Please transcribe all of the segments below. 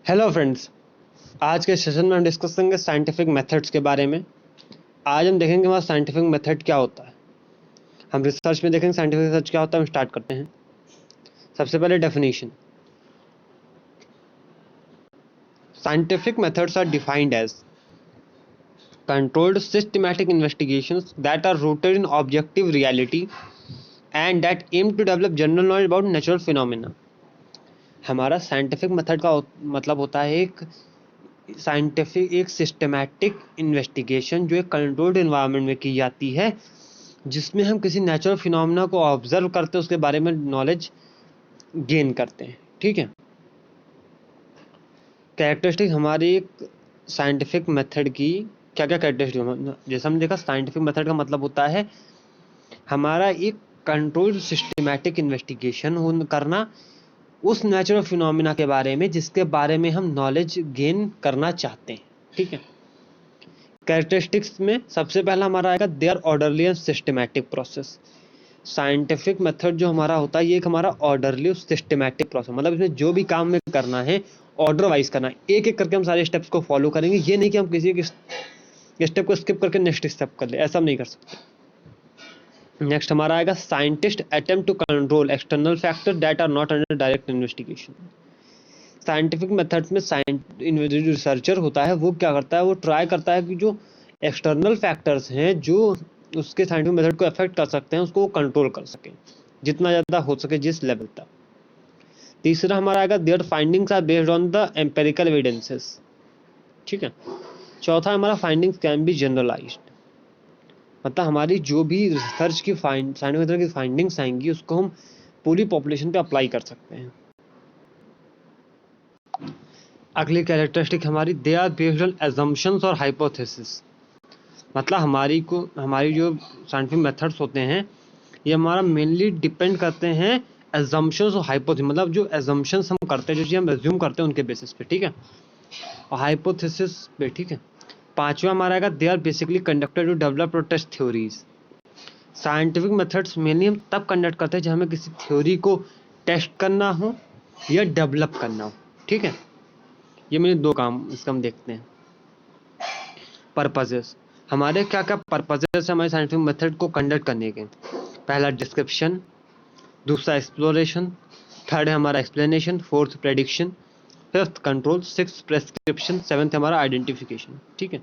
Hello friends, आज के session में हम डिस्कस करेंगे साइंटिफिक मेथड्स के बारे में। आज हम देखेंगे हमारा साइंटिफिक मेथड क्या होता है। हम रिसर्च में देखेंगे साइंटिफिक रिसर्च क्या होता है। हम स्टार्ट करते हैं। सबसे पहले definition. Scientific methods are defined as controlled systematic investigations that are rooted in objective reality and that aim to develop general knowledge about natural phenomena। हमारा साइंटिफिक मेथड का मतलब होता है एक सिस्टमैटिक इन्वेस्टिगेशन जो एक कंट्रोल्ड इन्वायरमेंट में की जाती है, जिसमें हम किसी नेचुरल फिनोमेना को ऑब्जर्व करते हैं, उसके बारे में नॉलेज गेन करते हैं। ठीक है। कैरेक्टरिस्टिक हमारी एक साइंटिफिक मेथड की क्या क्या कैरेक्टरिस्टिक, जैसे हमने देखा साइंटिफिक मेथड का मतलब होता है हमारा एक कंट्रोल्ड सिस्टमैटिक इन्वेस्टिगेशन करना उस नेचुरल फिनोमेना के बारे में जिसके बारे में हम नॉलेज गेन करना चाहते हैं। ठीक है। कैरेक्टरिस्टिक्स में सबसे पहला हमारा आएगा they are orderly and systematic process. Scientific method जो हमारा होता है ये एक हमारा ऑर्डरली सिस्टमैटिक प्रोसेस, मतलब इसमें जो भी काम में करना है ऑर्डर वाइज करना है, एक एक करके हम सारे स्टेप्स को फॉलो करेंगे। ये नहीं कि हम किसी एक स्टेप को स्किप करके नेक्स्ट स्टेप कर ले, ऐसा हम नहीं कर सकते। नेक्स्ट हमारा आएगा scientist attempt to control external factor that are not under direct investigation. Scientific methods में रिसर्चर होता है वो क्या करता है, वो ट्राई करता है कि जो एक्सटर्नल फैक्टर्स हैं जो उसके साइंटिफिक मेथड को अफेक्ट कर सकते हैं उसको वो कंट्रोल कर सके जितना ज़्यादा हो सके, जिस लेवल तक। तीसरा हमारा आएगा their findings are based on the empirical evidences. ठीक है। चौथा हमारा फाइंडिंग्स कैन बी जनरलाइज्ड, मतलब हमारी जो भी रिसर्च की साइंटिफिक मेथड की फाइंडिंग्स आएंगी उसको हम पूरी पॉपुलेशन पे अप्लाई कर सकते हैं। अगली कैरेक्टरिस्टिक हमारी they are based on assumptions और हाइपोथेसिस, मतलब हमारी जो साइंटिफिक मेथड्स होते हैं ये हमारा मेनली डिपेंड करते हैं एजम्पशंस और हाइपोथेसिस, मतलब जो एजम्पशंस हम करते हैं, जो चीज़ हम एज्यूम करते हैं उनके बेसिस पे। ठीक है। और हाइपोथेसिस पे। ठीक है। पांचवा हमारा आएगा they are basically conducted to develop और test theories. Scientific methods mainly हम तब कंडक्ट करते हैं जब हमें किसी थ्योरी को टेस्ट करना हो या डेवलप करना हो। ठीक है। ये मेरे दो काम इसका हम देखते हैं। पर्पजेस, हमारे क्या क्या पर्पजेस हमारे साइंटिफिक मेथड को कंडक्ट करने के। पहला डिस्क्रिप्शन, दूसरा एक्सप्लोरेशन, थर्ड है हमारा explanation, fourth prediction, fifth control, sixth prescription, seventh हमारा आइडेंटिफिकेशन। ठीक है।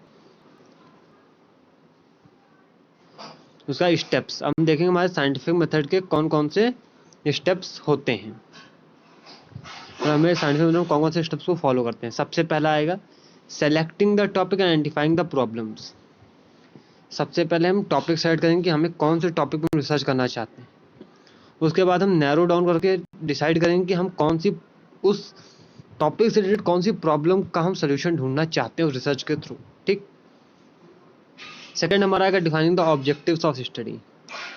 उसका स्टेप्स हम देखेंगे हमारे साइंटिफिक मेथड के कौन कौन से स्टेप्स होते हैं और हमें साइंटिफिक मेथड में कौन कौन से स्टेप्स को फॉलो करते हैं। सबसे पहला आएगा selecting the topic and identifying the problems. सबसे पहले हम टॉपिक सेलेक्ट करेंगे कि हमें कौन से टॉपिक पर रिसर्च करना चाहते हैं। उसके बाद हम नैरो डाउन करके डिसाइड करेंगे कि हम कौन सी उस टॉपिक से रिलेटेड कौन सी प्रॉब्लम का हम सोल्यूशन ढूंढना चाहते हैं उस रिसर्च के थ्रू। ठीक। सेकंड हमारा आएगा defining the objectives of study.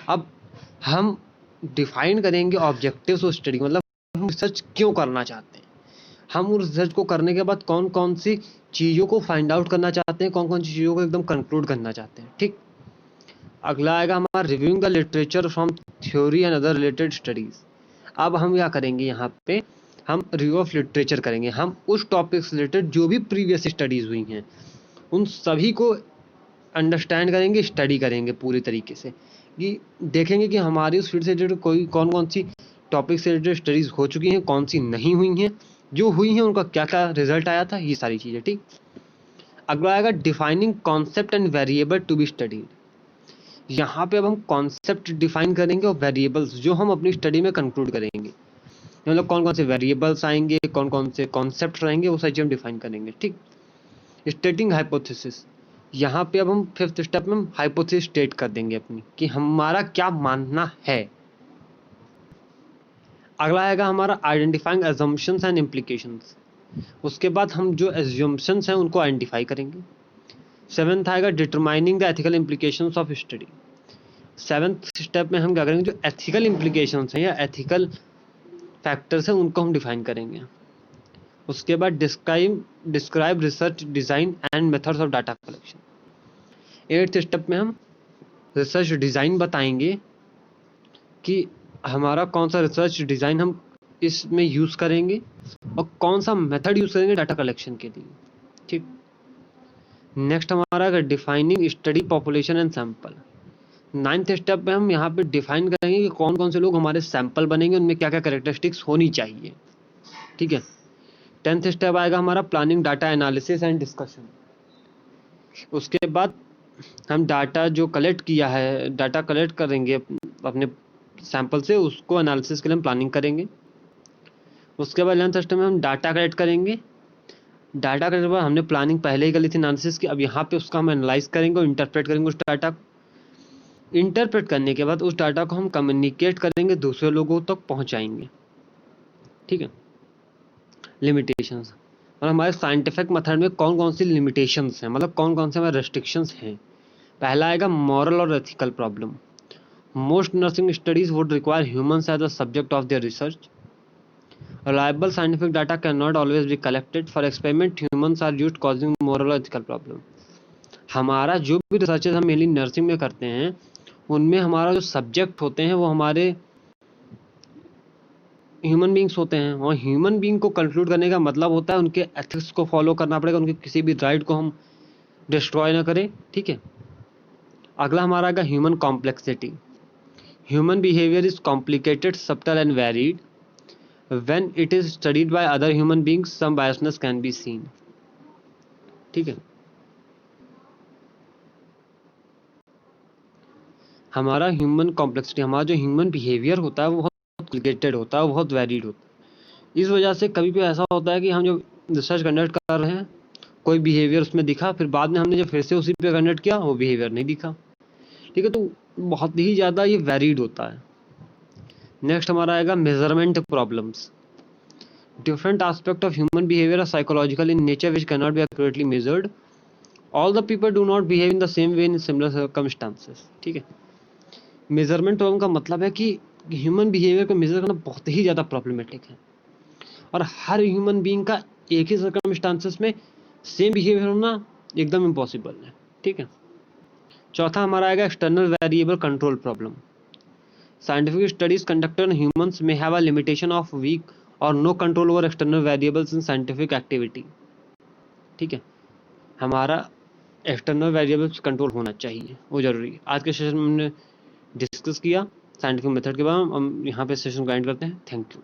अब हम डिफाइन करेंगे ऑब्जेक्टिव्स ऑफ स्टडी, मतलब हम रिसर्च क्यों करना चाहते हैं, हम उस रिसर्च को करने के बाद कौन कौन सी चीज़ों को फाइंड आउट करना चाहते हैं, कौन कौन सी चीज़ों को एकदम कंक्लूड करना चाहते हैं। ठीक। अगला आएगा हमारा reviewing the literature from theory and other related studies. अब हम क्या करेंगे, यहाँ पे हम रिव्यू ऑफ लिटरेचर करेंगे। हम उस टॉपिक से रिलेटेड जो भी प्रीवियस स्टडीज हुई हैं उन सभी को अंडरस्टैंड करेंगे, स्टडी करेंगे पूरी तरीके से, कि देखेंगे कि हमारी उस फील्ड से रिलेटेड कोई कौन कौन सी टॉपिक से रिलेटेड स्टडीज हो चुकी हैं, कौन सी नहीं हुई हैं, जो हुई हैं उनका क्या क्या रिजल्ट आया था, ये सारी चीज़ें। ठीक। अगला आएगा defining concept and variable to be studied. यहाँ पे अब हम कॉन्सेप्ट डिफाइन करेंगे और वेरिएबल्स जो हम अपनी स्टडी में कंक्लूड करेंगे, मतलब कौन कौन से वेरिएबल्स आएंगे, कौन कौन से कॉन्सेप्ट रहेंगे, वो सारी चीज़ हम डिफाइन करेंगे। ठीक। स्टेटिंग हाइपोथेसिस, यहाँ पे अब हम फिफ्थ स्टेप में हम हाइपोथेसिस स्टेट कर देंगे अपनी कि हमारा क्या मानना है। अगला आएगा हमारा आइडेंटिफाइंग अजम्पशंस एंड इम्प्लीकेशंस। उसके बाद हम जो एज्यूम्पशंस हैं उनको आइडेंटिफाई करेंगे। सेवेंथ आएगा determining the ethical implications of study. Seventh step में हम क्या करेंगे, जो एथिकल इम्प्लीकेशंस हैं या एथिकल फैक्टर्स हैं उनको हम डिफाइन करेंगे। उसके बाद describe research design and methods of data collection. Eighth step में हम रिसर्च डिज़ाइन बताएंगे कि हमारा कौन सा रिसर्च डिज़ाइन हम इसमें यूज़ करेंगे और कौन सा मेथड यूज करेंगे डाटा कलेक्शन के लिए। ठीक, नेक्स्ट हमारा है defining study population and sample. 9th step में हम यहाँ पे डिफाइन करेंगे कि कौन कौन से लोग हमारे सैंपल बनेंगे, उनमें क्या क्या कैरेक्टरिस्टिक्स होनी चाहिए। ठीक है, 10th स्टेप आएगा हमारा planning data analysis and discussion. उसके बाद हम डाटा जो कलेक्ट किया है, डाटा कलेक्ट करेंगे अपने सैंपल से, उसको एनालिसिस के लिए हम प्लानिंग करेंगे। उसके बाद 11th स्टेप में हम डाटा कलेक्ट करेंगे। डाटा कलेक्ट के बाद हमने प्लानिंग पहले ही कर ली थी एनालिसिस की, अब यहाँ पे उसका हम एनालाइज करेंगे और इंटरप्रेट करेंगे उस डाटा को। इंटरप्रेट करने के बाद उस डाटा को हम कम्युनिकेट करेंगे, दूसरे लोगों तक पहुँचाएंगे। ठीक है, लिमिटेशंस और हमारे साइंटिफिक मेथड में कौन कौन सी लिमिटेशंस हैं, मतलब कौन कौन से हमारे रेस्ट्रिक्शंस हैं। पहला आएगा मॉरल और ethical problem. Most nursing studies would require humans as the subject of their research. Reliable scientific data cannot always be collected. For experiment, humans are used, causing moral or ethical problem. हमारा जो भी researches हम mainly nursing में करते हैं, उनमें हमारा जो सब्जेक्ट होते हैं वो हमारे ह्यूमन बींग्स होते हैं, और ह्यूमन बींग को कंक्लूड करने का मतलब होता है उनके एथिक्स को फॉलो करना पड़ेगा, उनके किसी भी राइट को हम डिस्ट्रॉय ना करें। ठीक है, अगला हमारा आएगा human complexity. Human behaviour is complicated, subtle and varied. When it is studied by other human beings, some biasness can be seen. ठीक है, हमारा ह्यूमन कॉम्प्लेक्सिटी, हमारा जो ह्यूमन बिहेवियर होता है वो बहुत कॉम्प्लिकेटेड होता है, वो बहुत वेरिड होता है। इस वजह से कभी भी ऐसा होता है कि हम जब रिसर्च कंडक्ट कर रहे हैं, कोई बिहेवियर उसमें दिखा, फिर बाद में हमने जब फिर से उसी पे कंडक्ट किया, वो बिहेवियर नहीं दिखा। ठीक है, तो बहुत ही ज़्यादा ये वेरिड होता है। नेक्स्ट हमारा आएगा measurement problems. Different aspects of human behavior are psychological in nature which cannot be accurately measured. All the people do not behave in the same way in similar circumstances. ठीक है, measurement problem का मतलब है कि human behaviour को major करना बहुत ही ज़्यादा प्रॉब्लमेटिक है, और हर ह्यूमन बीइंग का एक ही सर्कमस्टांसेस में सेम बिहेवियर होना एकदम इम्पॉसिबल है। ठीक है, चौथा हमारा आएगा external variable control problem. Scientific studies conducted on humans may have a limitation of weak or no control over external variables in scientific activity. ठीक है, हमारा एक्सटर्नल वेरिएबल्स कंट्रोल होना चाहिए, वो जरूरी है। आज के सेशन में हमने डिस्कस किया साइंटिफिक मेथड के बारे में। हम यहाँ पे सेशन को एंड करते हैं। Thank you.